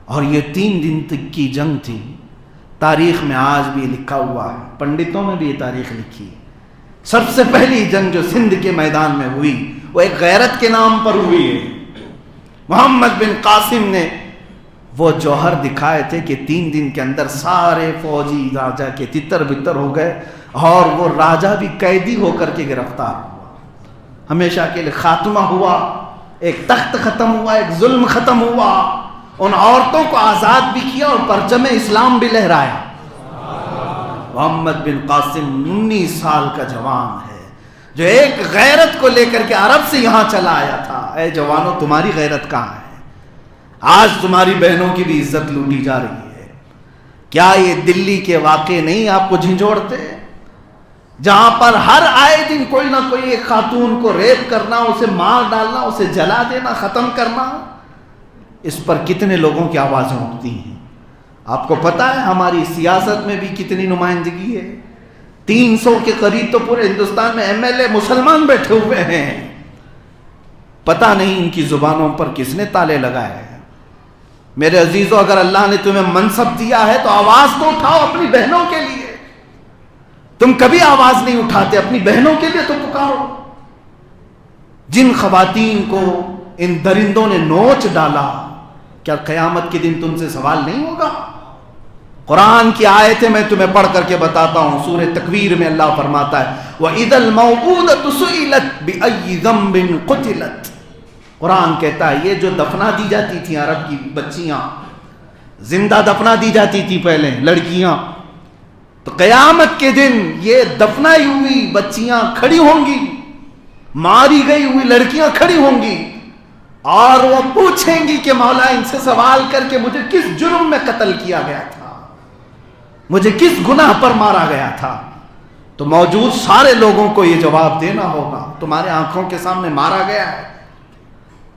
اور یہ 3 دن تک کی جنگ تھی، تاریخ میں آج بھی لکھا ہوا ہے، پنڈتوں نے بھی یہ تاریخ لکھی ہے۔ سب سے پہلی جنگ جو سندھ کے میدان میں ہوئی وہ ایک غیرت کے نام پر ہوئی ہے۔ محمد بن قاسم نے وہ جوہر دکھائے تھے کہ 3 دن کے اندر سارے فوجی راجا کے تتر بتر ہو گئے، اور وہ راجا بھی قیدی ہو کر کے گرفتار ہوا۔ ہمیشہ کے لیے خاتمہ ہوا، ایک تخت ختم ہوا، ایک ظلم ختم ہوا، ان عورتوں کو آزاد بھی کیا اور پرچم اسلام بھی لہرایا۔ محمد بن قاسم 19 سال کا جوان ہے جو ایک غیرت کو لے کر کے عرب سے یہاں چلا آیا تھا۔ اے جوانوں، تمہاری غیرت کہاں ہے؟ آج تمہاری بہنوں کی بھی عزت لوٹی جا رہی ہے۔ کیا یہ دلی کے واقعے نہیں آپ کو جھنجھوڑتے، جہاں پر ہر آئے دن کوئی نہ کوئی ایک خاتون کو ریپ کرنا، اسے مار ڈالنا، اسے جلا دینا، ختم کرنا؟ اس پر کتنے لوگوں کی آوازیں اٹھتی ہیں؟ آپ کو پتہ ہے ہماری سیاست میں بھی کتنی نمائندگی ہے؟ 300 کے قریب تو پورے ہندوستان میں MLA مسلمان بیٹھے ہوئے ہیں۔ پتہ نہیں ان کی زبانوں پر کس نے تالے لگائے ہیں۔ میرے عزیزو، اگر اللہ نے تمہیں منصب دیا ہے تو آواز تو اٹھاؤ اپنی بہنوں کے لیے۔ تم کبھی آواز نہیں اٹھاتے، اپنی بہنوں کے لیے تو پکارو۔ جن خواتین کو ان درندوں نے نوچ ڈالا، کیا قیامت کے دن تم سے سوال نہیں ہوگا؟ قرآن کی آیتیں میں تمہیں پڑھ کر کے بتاتا ہوں۔ سورہ تکویر میں اللہ فرماتا ہے وَإِذَا الْمَوْءُودَةُ سُئِلَتْ بِأَيِّ ذَنبٍ قُتِلَتْ۔ قرآن کہتا ہے یہ جو دفنا دی جاتی تھیں عرب کی بچیاں، زندہ دفنا دی جاتی تھی پہلے لڑکیاں، تو قیامت کے دن یہ دفنائی ہوئی بچیاں کھڑی ہوں گی، ماری گئی ہوئی لڑکیاں کھڑی ہوں گی، اور وہ پوچھیں گی کہ مولا ان سے سوال کر کے مجھے کس جرم میں قتل کیا گیا تھا، مجھے کس گناہ پر مارا گیا تھا؟ تو موجود سارے لوگوں کو یہ جواب دینا ہوگا، تمہارے آنکھوں کے سامنے مارا گیا ہے،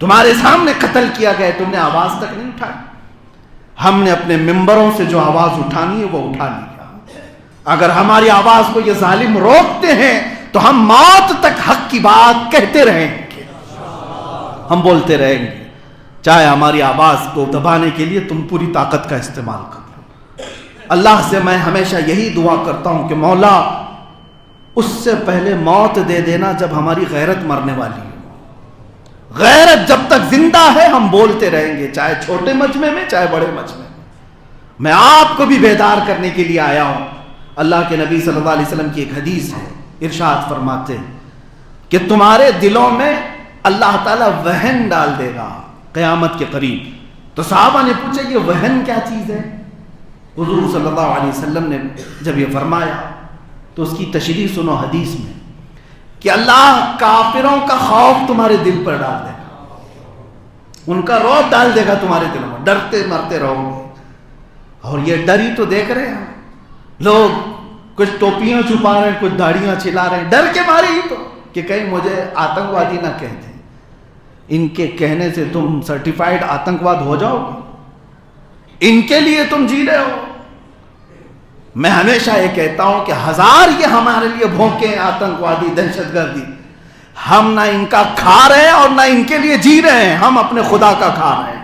تمہارے سامنے قتل کیا گیا ہے، تم نے آواز تک نہیں اٹھائی۔ ہم نے اپنے ممبروں سے جو آواز اٹھانی ہے وہ اٹھا لی۔ اگر ہماری آواز کو یہ ظالم روکتے ہیں تو ہم موت تک حق کی بات کہتے رہیں گے، ہم بولتے رہیں گے، چاہے ہماری آواز کو دبانے کے لیے تم پوری طاقت کا استعمال کر لو۔ اللہ سے میں ہمیشہ یہی دعا کرتا ہوں کہ مولا اس سے پہلے موت دے دینا جب ہماری غیرت مرنے والی ہو۔ غیرت جب تک زندہ ہے ہم بولتے رہیں گے، چاہے چھوٹے مجمع میں چاہے بڑے مجمع میں۔ میں آپ کو بھی بیدار کرنے کے لیے آیا ہوں۔ اللہ کے نبی صلی اللہ علیہ وسلم کی ایک حدیث ہے، ارشاد فرماتے کہ تمہارے دلوں میں اللہ تعالیٰ وہن ڈال دے گا قیامت کے قریب۔ تو صحابہ نے پوچھا کہ وہن کیا چیز ہے؟ حضور صلی اللہ علیہ وسلم نے جب یہ فرمایا تو اس کی تشریح سنو حدیث میں کہ اللہ کافروں کا خوف تمہارے دل پر ڈال دے گا، ان کا رعب ڈال دے گا تمہارے دلوں میں، ڈرتے مرتے رہو گے۔ اور یہ ڈر ہی تو دیکھ رہے ہیں لوگ، کچھ ٹوپیاں چھپا رہے ہیں، کچھ داڑیاں چلا رہے ہیں، ڈر کے مارے ہی تو کہ کہیں مجھے آتنکوادی نہ کہتے۔ ان کے کہنے سے تم سرٹیفائیڈ آتنکواد ہو جاؤ گے، ان کے لیے تم جی رہے ہو۔ میں ہمیشہ یہ کہتا ہوں کہ 1000 یہ ہمارے لیے بھونکے آتنکوادی دہشت گردی، ہم نہ ان کا کھا رہے ہیں اور نہ ان کے لیے جی رہے ہیں، ہم اپنے خدا کا کھا رہے ہیں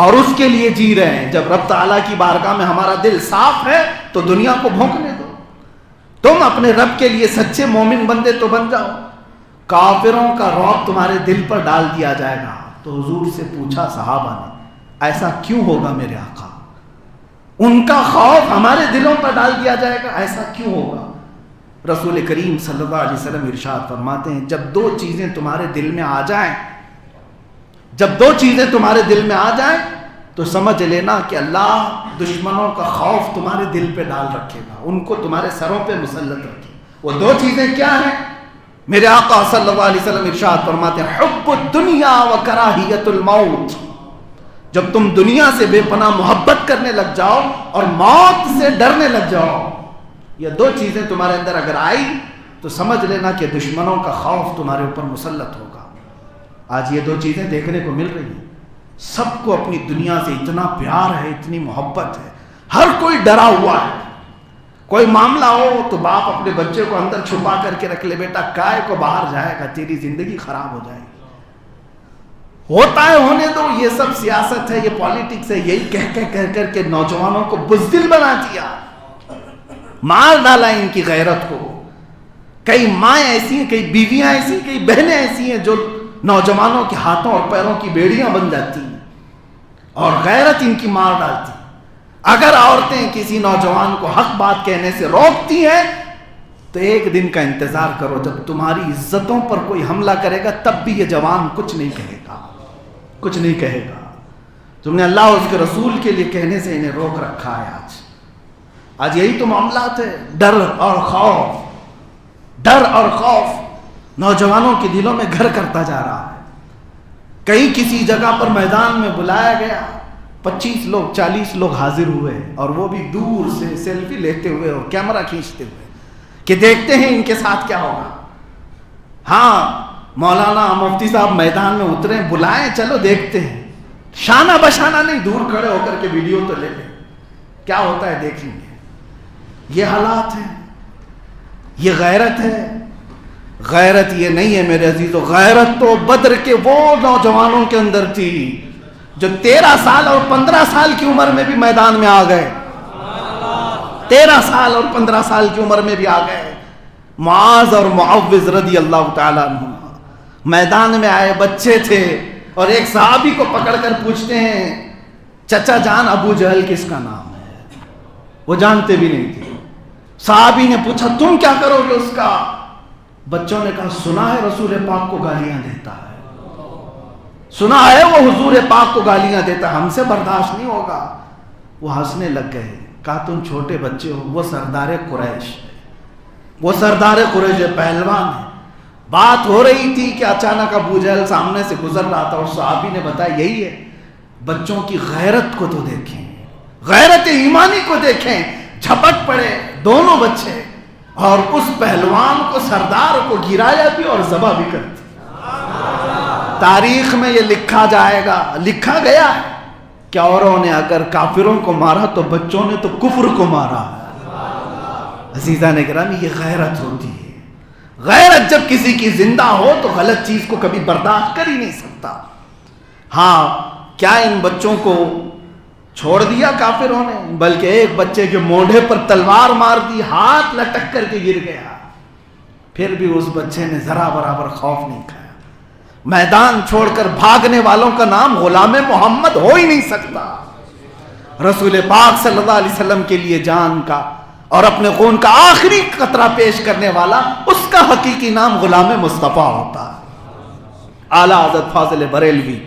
اور اس کے لیے جی رہے ہیں۔ جب رب تعالیٰ کی بارگاہ میں ہمارا دل صاف ہے تو دنیا کو بھونکنے دو، تم اپنے رب کے لیے سچے مومن بندے تو بن جاؤ۔ کافروں کا رعب تمہارے دل پر ڈال دیا جائے گا۔ تو حضور سے پوچھا صحابہ نے ایسا کیوں ہوگا میرے آقا؟ ان کا خوف ہمارے دلوں پر ڈال دیا جائے گا، ایسا کیوں ہوگا؟ رسول کریم صلی اللہ علیہ وسلم ارشاد فرماتے ہیں جب 2 چیزیں تمہارے دل میں آ جائیں، جب 2 چیزیں تمہارے دل میں آ جائیں تو سمجھ لینا کہ اللہ دشمنوں کا خوف تمہارے دل پہ ڈال رکھے گا، ان کو تمہارے سروں پہ مسلط رکھے۔ وہ 2 چیزیں کیا ہیں؟ میرے آقا صلی اللہ علیہ وسلم ارشاد فرماتے ہیں حب الدنیا و کراہیت الموت۔ جب تم دنیا سے بے پناہ محبت کرنے لگ جاؤ اور موت سے ڈرنے لگ جاؤ، یہ دو چیزیں تمہارے اندر اگر آئی تو سمجھ لینا کہ دشمنوں کا خوف تمہارے اوپر مسلط ہوگا۔ آج یہ دو چیزیں دیکھنے کو مل رہی ہیں، سب کو اپنی دنیا سے اتنا پیار ہے، اتنی محبت ہے، ہر کوئی ڈرا ہوا ہے۔ کوئی معاملہ ہو تو باپ اپنے بچے کو اندر چھپا کر کے رکھ لے، بیٹا کائے کو باہر جائے گا، تیری زندگی خراب ہو جائے گی۔ ہوتا ہے ہونے دو، یہ سب سیاست ہے، یہ پالیٹکس ہے، یہی کہہ کر کے نوجوانوں کو بزدل بنا دیا، مار ڈالا ان کی غیرت کو۔ کئی مائیں ایسی ہیں، کئی بیویاں ایسی ہیں، کئی بہنیں ایسی ہیں جو نوجوانوں کے ہاتھوں اور پیروں کی بیڑیاں بن جاتی ہیں اور غیرت ان کی مار ڈالتی۔ اگر عورتیں کسی نوجوان کو حق بات کہنے سے روکتی ہیں تو ایک دن کا انتظار کرو، جب تمہاری عزتوں پر کوئی حملہ کرے گا تب بھی یہ جوان کچھ نہیں کہے گا، کچھ نہیں کہے گا۔ تم نے اللہ اور اس کے رسول کے لیے کہنے سے انہیں روک رکھا ہے۔ آج یہی تو معاملات ہے، ڈر اور خوف، ڈر اور خوف نوجوانوں کے دلوں میں گھر کرتا جا رہا ہے۔ کہیں کسی جگہ پر میدان میں بلایا گیا، 25 لوگ 40 لوگ حاضر ہوئے اور وہ بھی دور سے سیلفی لیتے ہوئے اور کیمرہ کھینچتے ہوئے کہ دیکھتے ہیں ان کے ساتھ کیا ہوگا۔ ہاں مولانا مفتی صاحب میدان میں اترے، بلائیں، چلو دیکھتے ہیں، شانہ بشانہ نہیں، دور کھڑے ہو کر کے ویڈیو تو لے لیں، کیا ہوتا ہے دیکھیں گے۔ یہ حالات ہیں، یہ غیرت ہے۔ غیرت یہ نہیں ہے میرے عزیزو، غیرت تو بدر کے وہ نوجوانوں کے اندر تھی جو 13 سال اور 15 سال کی عمر میں بھی میدان میں آ گئے، 13 سال اور 15 سال کی عمر میں بھی آ گئے۔ معاذ اور معوذ رضی اللہ تعالیٰ عنہ میدان میں آئے، بچے تھے، اور ایک صحابی کو پکڑ کر پوچھتے ہیں، چچا جان ابو جہل کس کا نام ہے؟ وہ جانتے بھی نہیں تھے۔ صحابی نے پوچھا تم کیا کرو گے اس کا؟ بچوں نے کہا سنا ہے رسول پاک کو گالیاں دیتا ہے، سنا ہے وہ حضور پاک کو گالیاں دیتا ہے، ہم سے برداشت نہیں ہوگا۔ وہ ہنسنے لگ گئے، کہا تم چھوٹے بچے ہو، وہ سردار قریش ہے، وہ سردار قریش پہلوان ہے۔ بات ہو رہی تھی کہ اچانک ابو جہل سامنے سے گزر رہا تھا اور صحابی نے بتایا یہی ہے۔ بچوں کی غیرت کو تو دیکھیں، غیرت ایمانی کو دیکھیں، جھپٹ پڑے دونوں بچے اور اس پہلوان کو، سردار کو گرایا بھی اور ذبح بھی کر دیا۔ تاریخ میں یہ لکھا جائے گا، لکھا گیا ہے کہ اوروں نے اگر کافروں کو مارا تو بچوں نے تو کفر کو مارا ہے۔ عزیزان گرامی، یہ غیرت ہوتی ہے۔ غیرت جب کسی کی زندہ ہو تو غلط چیز کو کبھی برداشت کر ہی نہیں سکتا۔ ہاں کیا ان بچوں کو چھوڑ دیا کافروں نے، بلکہ ایک بچے کے مونڈھے پر تلوار مار دی، ہاتھ لٹک کر کے گر گیا، پھر بھی اس بچے نے ذرا برابر خوف نہیں کھایا۔ میدان چھوڑ کر بھاگنے والوں کا نام غلام محمد ہو ہی نہیں سکتا۔ رسول پاک صلی اللہ علیہ وسلم کے لیے جان کا اور اپنے خون کا آخری قطرہ پیش کرنے والا، اس کا حقیقی نام غلام مصطفیٰ ہوتا ہے۔ اعلیٰ حضرت فاضل بریلوی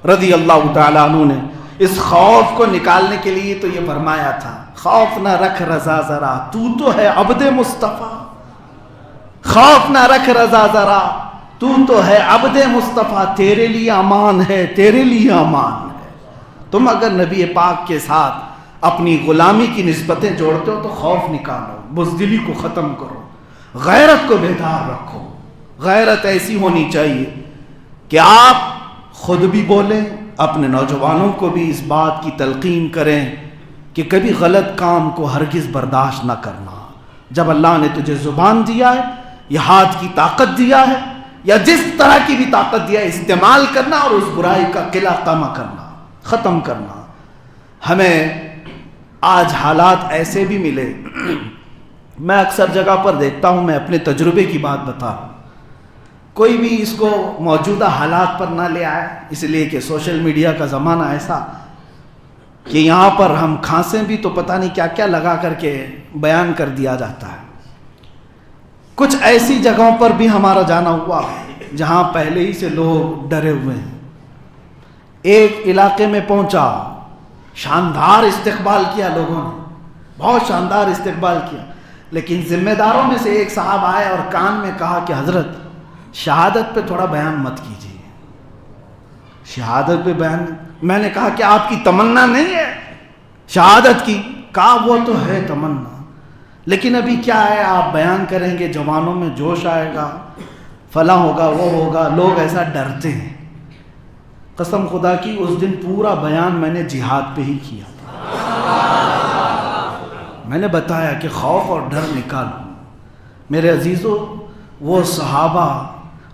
رضی اللہ تعالیٰ عنہ نے اس خوف کو نکالنے کے لیے تو یہ فرمایا تھا، خوف نہ رکھ رضا ذرا، تو ہے عبد مصطفیٰ، خوف نہ رکھ رضا ذرا، تو ہے عبد مصطفیٰ، تیرے لیے امان ہے، تیرے لیے امان ہے۔ تم اگر نبی پاک کے ساتھ اپنی غلامی کی نسبتیں جوڑتے ہو تو خوف نکالو، بزدلی کو ختم کرو، غیرت کو بیدار رکھو۔ غیرت ایسی ہونی چاہیے کہ آپ خود بھی بولیں، اپنے نوجوانوں کو بھی اس بات کی تلقین کریں کہ کبھی غلط کام کو ہرگز برداشت نہ کرنا۔ جب اللہ نے تجھے زبان دیا ہے، یہ ہاتھ کی طاقت دیا ہے، یا جس طرح کی بھی طاقت دیا ہے، استعمال کرنا اور اس برائی کا قلعہ قمع کرنا، ختم کرنا۔ ہمیں آج حالات ایسے بھی ملے، میں اکثر جگہ پر دیکھتا ہوں، میں اپنے تجربے کی بات بتا رہا ہوں، کوئی بھی اس کو موجودہ حالات پر نہ لے آئے، اس لیے کہ سوشل میڈیا کا زمانہ ایسا کہ یہاں پر ہم کھانسیں بھی تو پتہ نہیں کیا کیا لگا کر کے بیان کر دیا جاتا ہے۔ کچھ ایسی جگہوں پر بھی ہمارا جانا ہوا جہاں پہلے ہی سے لوگ ڈرے ہوئے ہیں۔ ایک علاقے میں پہنچا، شاندار استقبال کیا لوگوں نے، بہت شاندار استقبال کیا، لیکن ذمہ داروں میں سے ایک صاحب آئے اور کان میں کہا کہ حضرت شہادت پہ تھوڑا بیان مت کیجیے، شہادت پہ بیان میں نے کہا کہ آپ کی تمنا نہیں ہے شہادت کی؟ کہا وہ تو ہے تمنا، لیکن ابھی کیا ہے، آپ بیان کریں گے جوانوں میں جوش آئے گا، فلاں ہوگا وہ ہوگا، لوگ ایسا ڈرتے ہیں۔ قسم خدا کی اس دن پورا بیان میں نے جہاد پہ ہی کیا تھا۔ میں نے بتایا کہ خوف اور ڈر نکالو۔ میرے عزیزو، وہ صحابہ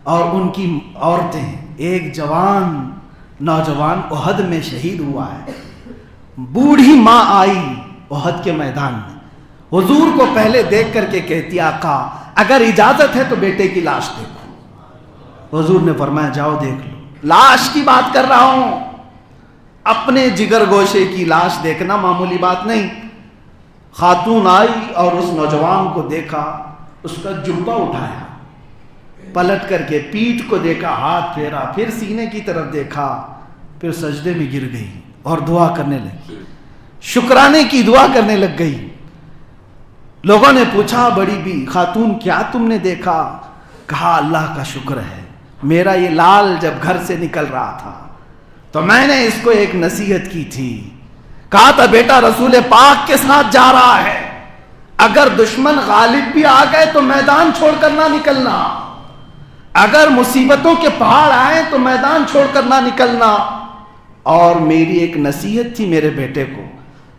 اور ان کی عورتیں، ایک نوجوان احد میں شہید ہوا ہے، بوڑھی ماں آئی احد کے میدان میں، حضور کو پہلے دیکھ کر کے کہتی آقا اگر اجازت ہے تو بیٹے کی لاش دیکھو۔ حضور نے فرمایا جاؤ دیکھ لو۔ لاش کی بات کر رہا ہوں، اپنے جگر گوشے کی لاش دیکھنا معمولی بات نہیں۔ خاتون آئی اور اس نوجوان کو دیکھا، اس کا جبہ اٹھایا، پلٹ کر کے پیٹھ کو دیکھا، ہاتھ پھیرا، پھر سینے کی طرف دیکھا، پھر سجدے میں گر گئی اور دعا کرنے لگی، شکرانے کی دعا کرنے لگ گئی۔ لوگوں نے پوچھا بڑی بھی خاتون کیا تم نے دیکھا؟ کہا اللہ کا شکر ہے، میرا یہ لال جب گھر سے نکل رہا تھا تو میں نے اس کو ایک نصیحت کی تھی، کہا تھا بیٹا رسول پاک کے ساتھ جا رہا ہے، اگر دشمن غالب بھی آ گئے تو میدان چھوڑ کر نہ نکلنا، اگر مصیبتوں کے پہاڑ آئے تو میدان چھوڑ کر نہ نکلنا۔ اور میری ایک نصیحت تھی میرے بیٹے کو،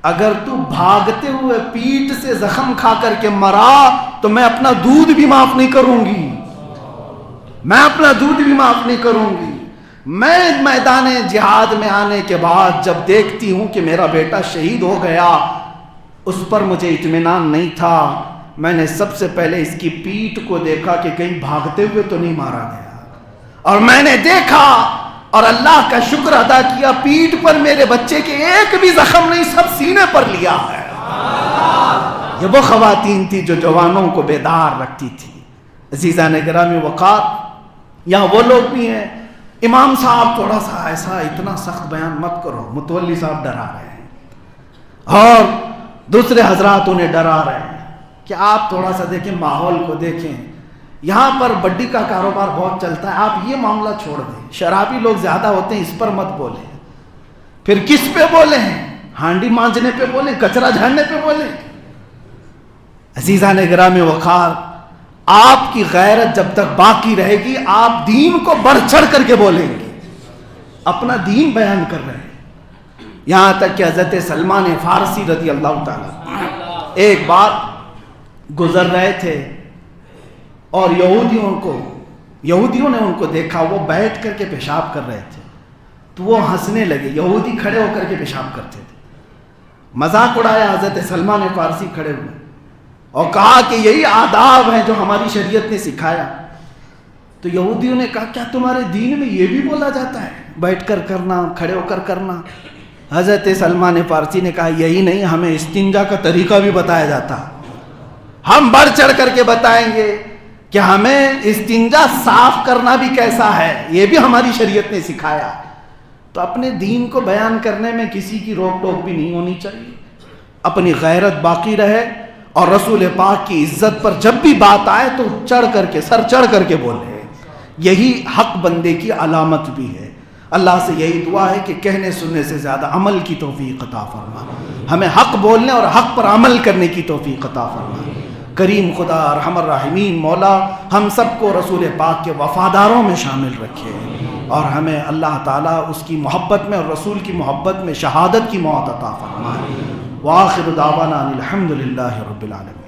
اگر تو بھاگتے ہوئے پیٹھ سے زخم کھا کر کے مرا تو میں اپنا دودھ بھی معاف نہیں کروں گی، میں اپنا دودھ بھی معاف نہیں کروں گی۔ میں میدان جہاد میں آنے کے بعد جب دیکھتی ہوں کہ میرا بیٹا شہید ہو گیا، اس پر مجھے اطمینان نہیں تھا، میں نے سب سے پہلے اس کی پیٹھ کو دیکھا کہ کہیں بھاگتے ہوئے تو نہیں مارا گیا، اور میں نے دیکھا اور اللہ کا شکر ادا کیا، پیٹھ پر میرے بچے کے ایک بھی زخم نہیں، سب سینے پر لیا ہے۔ یہ وہ خواتین تھی جو جوانوں کو بیدار رکھتی تھی۔ عزیزان گرامی وقار، یہاں وہ لوگ بھی ہیں، امام صاحب تھوڑا سا ایسا اتنا سخت بیان مت کرو، متولی صاحب ڈرا رہے ہیں اور دوسرے حضرات انہیں ڈرا رہے ہیں کہ آپ تھوڑا سا دیکھیں، ماحول کو دیکھیں، یہاں پر بڈی کا کاروبار بہت چلتا ہے، آپ یہ معاملہ چھوڑ دیں، شرابی لوگ زیادہ ہوتے ہیں، اس پر مت بولیں۔ پھر کس پہ بولیں؟ ہانڈی مانجنے پہ بولیں، کچرا جھاڑنے پہ بولیں؟ عزیزان گرامی وقار، آپ کی غیرت جب تک باقی رہے گی آپ دین کو بڑھ چڑھ کر کے بولیں گے، اپنا دین بیان کر رہے ہیں۔ یہاں تک کہ حضرت سلمان فارسی رضی اللہ تعالیٰ ایک بار گزر رہے تھے اور یہودیوں نے ان کو دیکھا، وہ بیٹھ کر کے پیشاب کر رہے تھے تو وہ ہنسنے لگے، یہودی کھڑے ہو کر کے پیشاب کرتے تھے، مذاق اڑایا حضرت سلمان فارسی کھڑے ہوئے اور کہا کہ یہی آداب ہیں جو ہماری شریعت نے سکھایا۔ تو یہودیوں نے کہا کیا تمہارے دین میں یہ بھی بولا جاتا ہے، بیٹھ کر کرنا، کھڑے ہو کر کرنا؟ حضرت سلمان فارسی نے کہا یہی نہیں، ہمیں استنجا کا طریقہ بھی بتایا جاتا، ہم بڑھ چڑھ کر کے بتائیں گے کہ ہمیں استنجا صاف کرنا بھی کیسا ہے، یہ بھی ہماری شریعت نے سکھایا۔ تو اپنے دین کو بیان کرنے میں کسی کی روک ٹوک بھی نہیں ہونی چاہیے، اپنی غیرت باقی رہے، اور رسول پاک کی عزت پر جب بھی بات آئے تو چڑھ کر کے، سر چڑھ کر کے بولے، یہی حق بندے کی علامت بھی ہے۔ اللہ سے یہی دعا ہے کہ کہنے سننے سے زیادہ عمل کی توفیق عطا فرما، ہمیں حق بولنے اور حق پر عمل کرنے کی توفیق عطا فرما۔ کریم خدا ارحم الراحمین مولا ہم سب کو رسول پاک کے وفاداروں میں شامل رکھے، اور ہمیں اللہ تعالیٰ اس کی محبت میں اور رسول کی محبت میں شہادت کی موت عطا فرمائے۔ وآخر دعوانا الحمد للہ رب العالمین۔